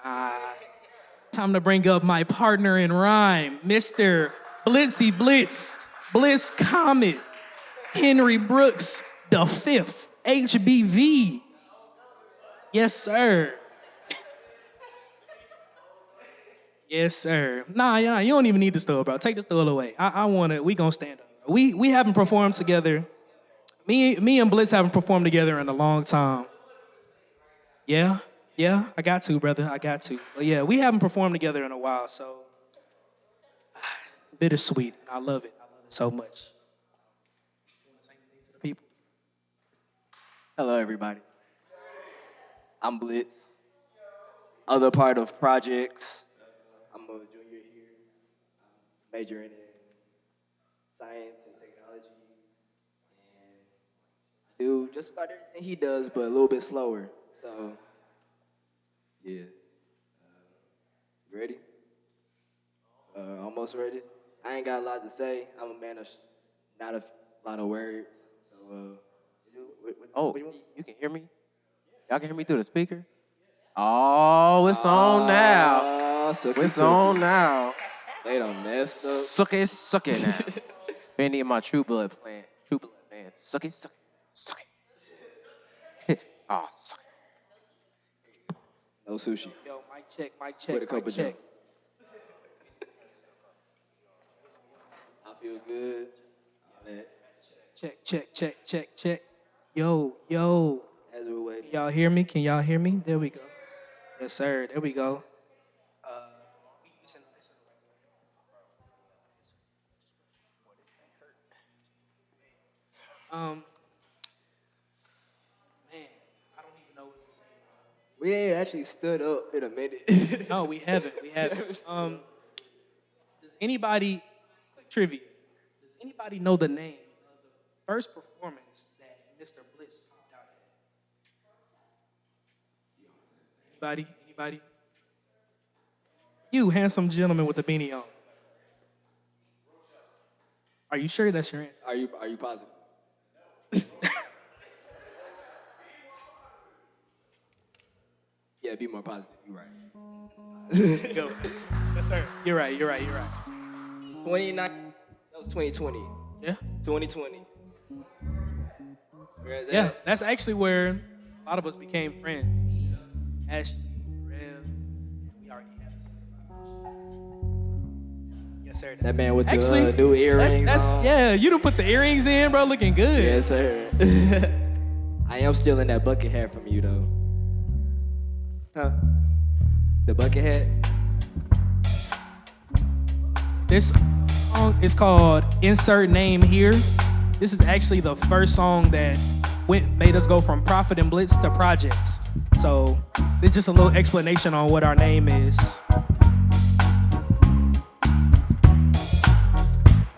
Time to bring up my partner in rhyme, Mr. Blitzy Blitz, Bliss Comet, Henry Brooks, the fifth, HBV. Yes, sir. Yes, sir. Nah, you don't even need the stool, bro. Take the stool away. I want it. We gonna stand up. We haven't performed together. Me and Blitz haven't performed together in a long time. Yeah, I got to, brother. I got to. But yeah, we haven't performed together in a while, so bittersweet. I love it. I love it so much. You want to say anything to the people? Hello, everybody. I'm Blitz. Other part of PRJX. I'm a junior here. I'm majoring in science and technology. And I do just about everything he does, but a little bit slower. So, yeah. You ready? Almost ready? I ain't got a lot to say. I'm a man of not a lot of words. So, You can hear me? Y'all can hear me through the speaker? Oh, it's on now. It's on now. They done messed up. Suck it now. Benny and my True Blood playing. True Blood man. Suck it. Oh, suck it. No sushi. Yo, mic check, With a cup mic of check. Joe. I feel good. Check. Yo. As we're waiting. Y'all hear me? Can y'all hear me? There we go. Yes, sir. There we go. Man, I don't even know what to say. We ain't actually stood up in a minute. No, we haven't. Does anybody, quick trivia, does anybody know the name of the first performance that Mr. Bliss popped out at? Anybody? You, handsome gentleman with the beanie on. Are you sure that's your answer? Are you positive? Yeah, be more positive. You're right. Go. Yes, sir. You're right. 29. That was 2020. Yeah? 2020. Where is that? Yeah, that's actually where a lot of us became friends. Me, Ashley, Rev, we already had a Yes, sir. That man with actually, the new earrings on. Yeah, you done put the earrings in, bro, looking good. Yes, sir. I am still in that bucket hat from you, though. Huh? The bucket hat? This song is called Insert Name Here. This is actually the first song that made us go from Prophet and Blitz to Projects. So it's just a little explanation on what our name is.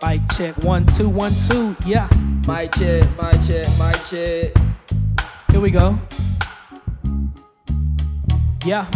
Mic check, 1 2 1 2. Yeah. Mic check. Here we go. Yeah.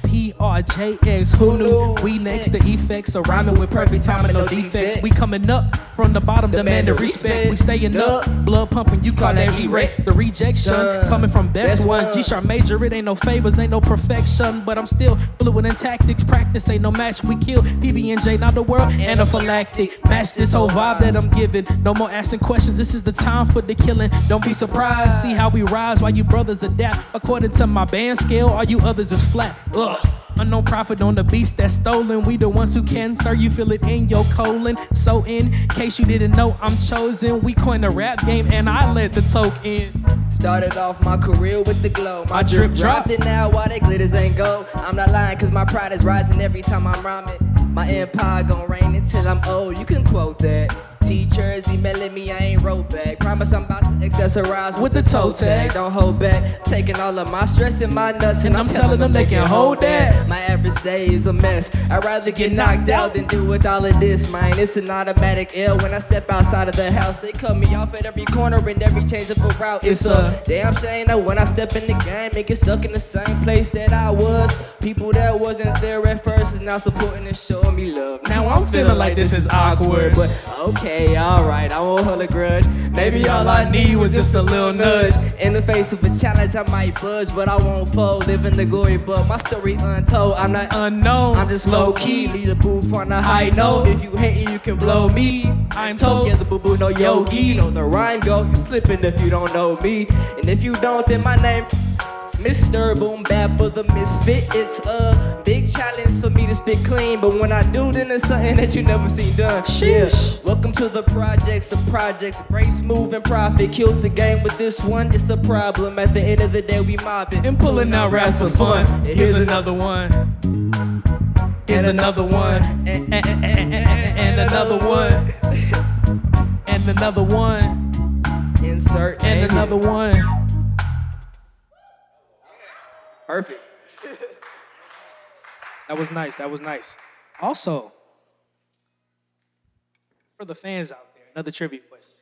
PRJX, who knew? We next to effects, so rhyming with perfect timing, no defects. We coming up from the bottom, demand the respect. We staying up, blood pumping, you call that E-rate. The rejection coming from best one. G-sharp major, it ain't no favors, ain't no perfection. But I'm still fluid in tactics, practice ain't no match. We kill PB&J, not the world, anaphylactic. Match this whole vibe that I'm giving. No more asking questions, this is the time for the killing. Don't be surprised, see how we rise while you brothers adapt. According to my band scale, all you others is flat. Ugh. Unknown prophet on the beast that's stolen. We the ones who can, sir, you feel it in your colon. So in case you didn't know, I'm chosen. We coined the rap game and I let the toke in. Started off my career with the glow. My drip dropped it now while they glitters ain't gold. I'm not lying cause my pride is rising every time I'm rhyming. My empire gon' reign until I'm old, you can quote that. Teachers emailing me, I ain't wrote back. Promise I'm about to accessorize with the toe tag. Don't hold back, taking all of my stress and my nuts, and I'm telling them they can hold that. My average day is a mess. I'd rather get knocked out than do with all of this, man. It's an automatic L when I step outside of the house. They cut me off at every corner and every change of a route. It's a damn shame that when I step in the game, they get stuck in the same place that I was. People that wasn't there at first is now supporting and showing me love. Now I'm feeling like this is awkward, but okay. Hey, alright, I won't hold a grudge. Maybe all I need was just a little nudge. In the face of a challenge, I might budge, but I won't fold. Living the glory, but my story untold. I'm not unknown, I'm just low key. Lead a booth on a high note. If you hate, you can blow me. I'm told. Yeah, the boo boo no yogi. Know the rhyme go. You slipping if you don't know me. And if you don't, then my name Mr. Boom Bap of the Misfit. It's a big challenge for me to spit clean, but when I do, then it's something that you never seen done. Sheesh. Yeah. Welcome to the projects of projects. Brace, move, and profit. Killed the game with this one. It's a problem. At the end of the day, we mobbing And pulling out raps for fun. Here's another one. Here's another one. And another one. And another one. Insert. And another one. Perfect. That was nice. That was nice. Also, for the fans out there, another trivia question.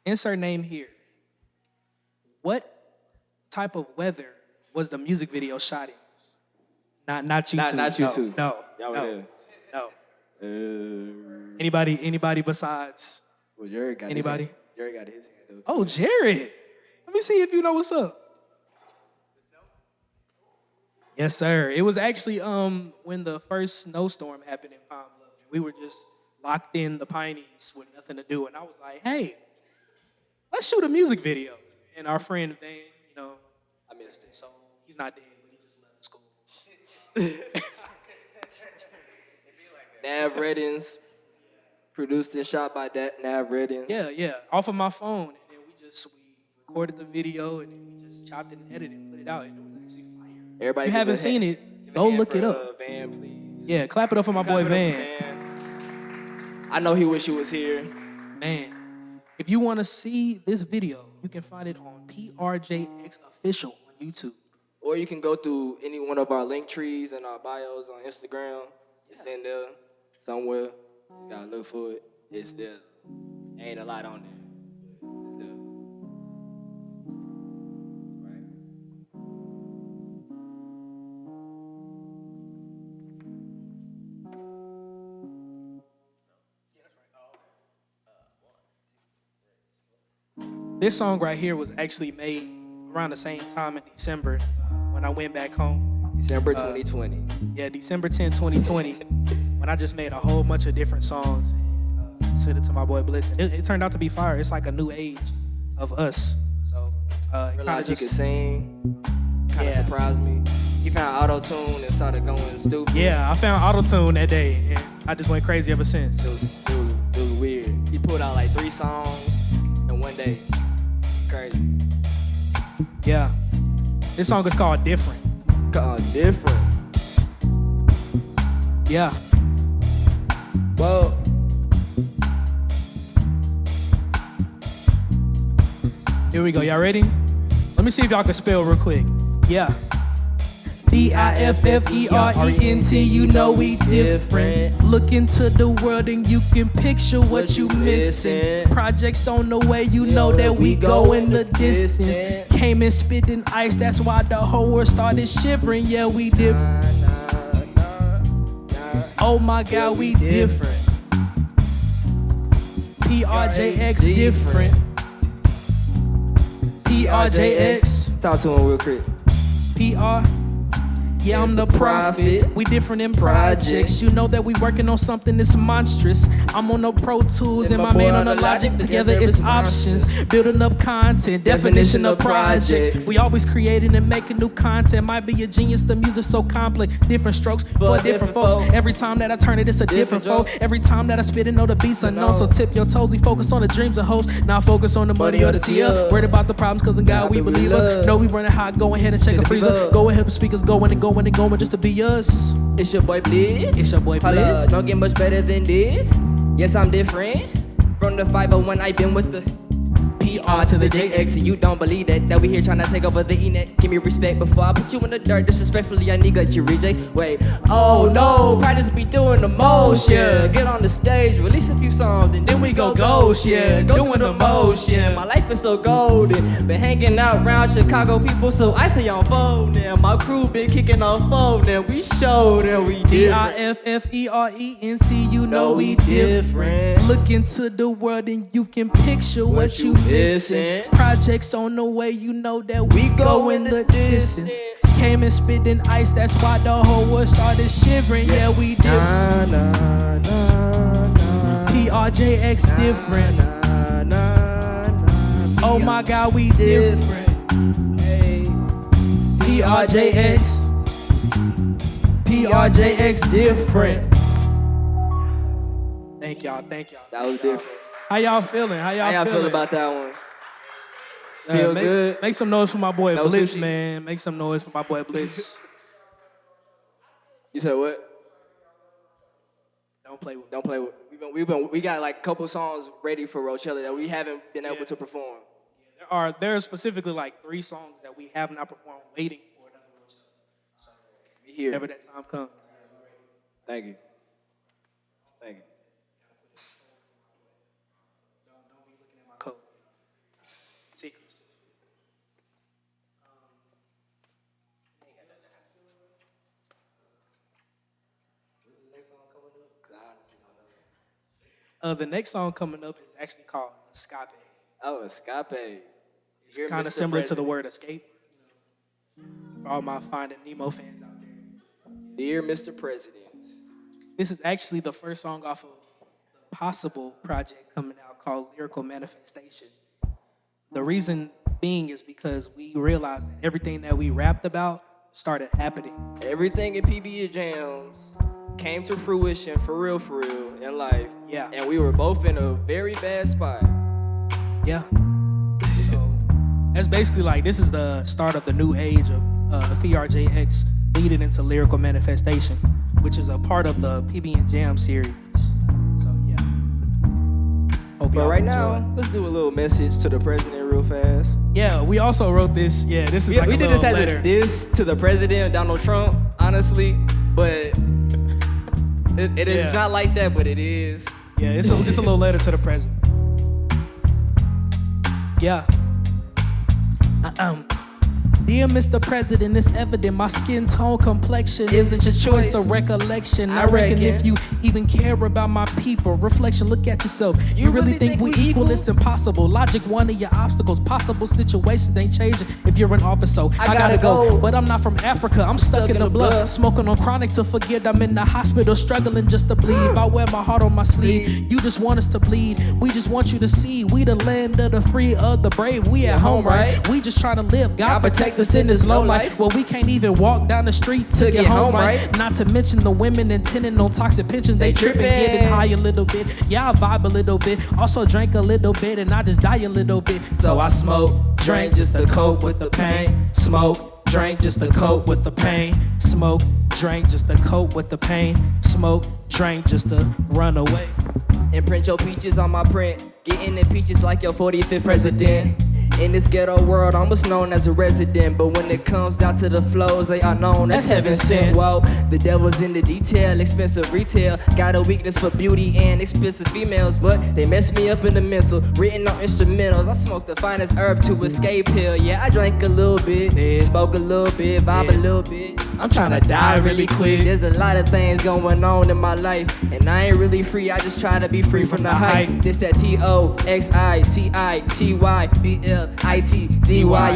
Insert name here. What type of weather was the music video shot in? Not you two. Not you two. No. Y'all No. were No. there. Anybody besides? Well, Jared got Anybody? His hand. Jared got his hand up. Oh, Jared. Let me see if you know what's up. Yes, sir. It was actually when the first snowstorm happened in Pine Bluff. We were just locked in the Pineys with nothing to do. And I was like, hey, let's shoot a music video. And our friend Van, you know, I missed it. So he's not dead, but he just left school. Nav Reddins. Produced and shot by Nav Reddins. Yeah. Off of my phone. And then we recorded the video and then we just chopped it and edited it and put it out. And it was actually fire. Everybody If you haven't seen it, go look it up. Van, please. Yeah, clap it up for my boy Van. I know he wish he was here. Man, if you want to see this video, you can find it on PRJX Official on YouTube. Or you can go through any one of our link trees and our bios on Instagram. It's in there somewhere. You gotta look for it. It's there. Ain't a lot on there. It's there. Right? This song right here was actually made around the same time in December when I went back home. December 2020. Yeah, December 10, 2020, when I just made a whole bunch of different songs and sent it to my boy Bliss. And it turned out to be fire. It's like a new age of us. So, Realized you could sing. Kind of surprised me. You found auto-tune and started going stupid. Yeah, I found auto-tune that day, and I just went crazy ever since. It was weird. He pulled out like 3 songs in one day. Crazy. Yeah. This song is called Different. Different. Yeah. Well, here we go. Y'all ready? Let me see if y'all can spell real quick. Yeah. Different. You know we different. Look into the world and you can picture what you missing. Projects on the way, you know that we go in the distance. Came and spit in ice, that's why the whole world started shivering. Yeah, we different. Oh my God, we different. PRJX different. PRJX. Talk to him real quick. PR. Yeah, I'm the prophet. We different in projects. You know that we working on something that's monstrous. I'm on the Pro Tools and my man on the Logic. Together it's options. Building up content, definition of projects. We always creating and making new content. Might be a genius, the music's so complex. Different strokes for different folks. Every time that I turn it, it's a different flow. Every time that I spit it, know the beats unknown. So tip your toes, we focus on the dreams of hopes. Now focus on the money or the TL. Worried about the problems, cause in God we believe us. Know we running hot, go ahead and check a freezer. Go ahead, the speakers going and going and going just to be us. It's your boy Bliss. It's your boy Bliss. Don't get much better than this. Yes, I'm different. From the 501, I've been with the PR to the JX, and you don't believe that we here trying to take over the E-net. Give me respect before I put you in the dirt. Disrespectfully, I need you, reject. Wait, oh no, practice be doing the most, yeah. Get on the stage, release a few songs, and then we go ghost, yeah. Doing the most, yeah. My life is so golden. Been hanging out around Chicago people, so I say on phone now. My crew been kicking on phone now. We showed that we different. DIFFERENC, you know we different. Look into the world and you can picture what you missing. Projects on the way, you know that we go in the distance. Came and spit in ice, that's why the whole world started shivering. Yeah, we different. PRJX different. Oh my God, we different. PRJX. PRJX different. Thank y'all. That was different. How y'all feeling? How y'all feeling about that one? Feel good? Make some noise for my boy No Blitz, sushi? man. Make some noise for my boy Blitz. You said what? Don't play with me. Don't play with. We got like a couple songs ready for Rochella that we haven't been able to perform. There are specifically like 3 songs that we have not performed, waiting for another Rochella. So Here. whenever that time comes. Thank you. Thank you. Don't be looking at my code. Secret. The next song coming up is actually called Escapué. Oh, Escapué. It's kind of similar to the word escape. For all my Finding Nemo fans out there. Dear Mr. President. This is actually the first song off of the possible project coming out called Lyrical Manifestation. The reason being is because we realized that everything that we rapped about started happening. Everything in PB Jams came to fruition for real in life. Yeah. And we were both in a very bad spot. Yeah. So that's basically like, this is the start of the new age of PRJX leading into Lyrical Manifestation, which is a part of the PB and Jam series. So yeah. Hope But y'all right enjoy. now, let's do a little message to the president real fast. Yeah, we also wrote this. Yeah, this is like We a did little this as letter. a diss to the president, Donald Trump, honestly. But it is not like that, but it is. Yeah, it's a little letter to the president. Yeah. Dear Mr. President, it's evident my skin tone complexion isn't your choice or recollection. I reckon if you even care about my people, reflection, look at yourself. You really think we equal? It's impossible. Logic, one of your obstacles. Possible situations ain't changing if you're in office, so I gotta go. But I'm not from Africa, I'm stuck in the blood. Smoking on chronic to forget I'm in the hospital, struggling just to bleed. I wear my heart on my sleeve. You just want us to bleed. We just want you to see we the land of the free, of the brave. We at home, right? We just trying to live. God protect us in this low life. Well, we can't even walk down the street to get home, right? Not to mention the women intending on toxic pensions. They tripping, getting high a little bit. Yeah, I vibe a little bit. Also drink a little bit, and I just die a little bit. So I smoke, drink just to cope with the pain. Smoke, drink just to cope with the pain. Smoke, drink just to cope with the pain. Smoke, drink just to run away. And print your peaches on my print. Getting the peaches like your 45th president. In this ghetto world, almost known as a resident. But when it comes down to the flows, they are known as heaven sent. Whoa, the devil's in the detail, expensive retail. Got a weakness for beauty and expensive females, but they mess me up in the mental. Written on instrumentals, I smoke the finest herb to escape here. Yeah, I drank a little bit, spoke a little bit, vibe a little bit. I'm trying to die really quick. There's a lot of things going on in my life, and I ain't really free, I just try to be free from the hype. This that TOXICITYBLITZY.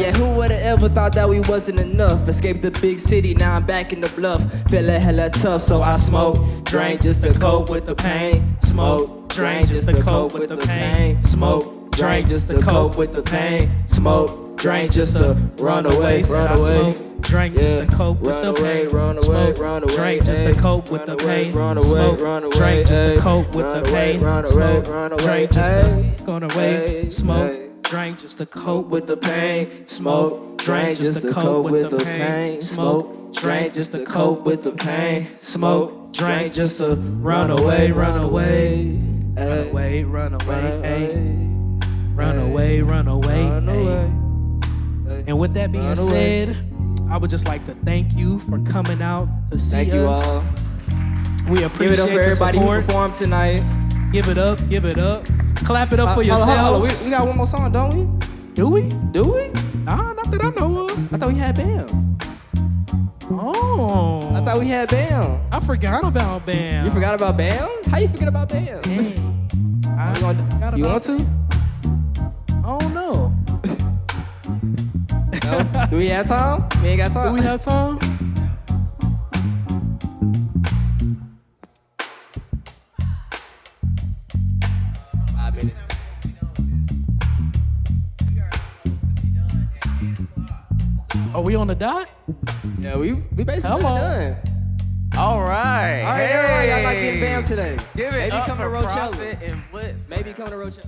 Yeah, who would've ever thought that we wasn't enough? Escaped the big city, now I'm back in the bluff. Feeling hella tough, so I smoke, drink just to cope with the pain. Smoke, drink just to cope with the pain. Smoke, drink just to cope with the pain. Smoke, drink just to run away, run away. Drink just to cope with the pain. Smoke, drink just to cope with the pain. Smoke, drink just to cope with the pain. Smoke, drink just to go away. Smoke, drink just to cope with the pain. Smoke, drink just to cope with the pain. Smoke, drink just to cope with the pain. Smoke, drink just to run away, run away. Run away, run away, Run away, run away. Run hey. away. And with that being Run away. said, I would just like to thank you for coming out to see Thank you us. all. We Give it appreciate up for the everybody who support. performed tonight. Give it up, give it up. Clap it up for Hold on, hold on, hold on. yourselves. We got one more song, don't we? Do we? Do we? Nah, not that I know of. I thought we had Bam. Oh. I thought we had Bam. I forgot about Bam. You forgot about Bam? How you forget about Bam? Dang. I You want forgot you about want to? Oh no. No? Do we have time? We ain't got time. Do we have time? Are we on the dot? Yeah, we basically Come on. done. All right. All right, hey. y'all like getting Bam today. Give it Maybe up come to for Rochella. Prophet and Blitz. Maybe come to Rochella.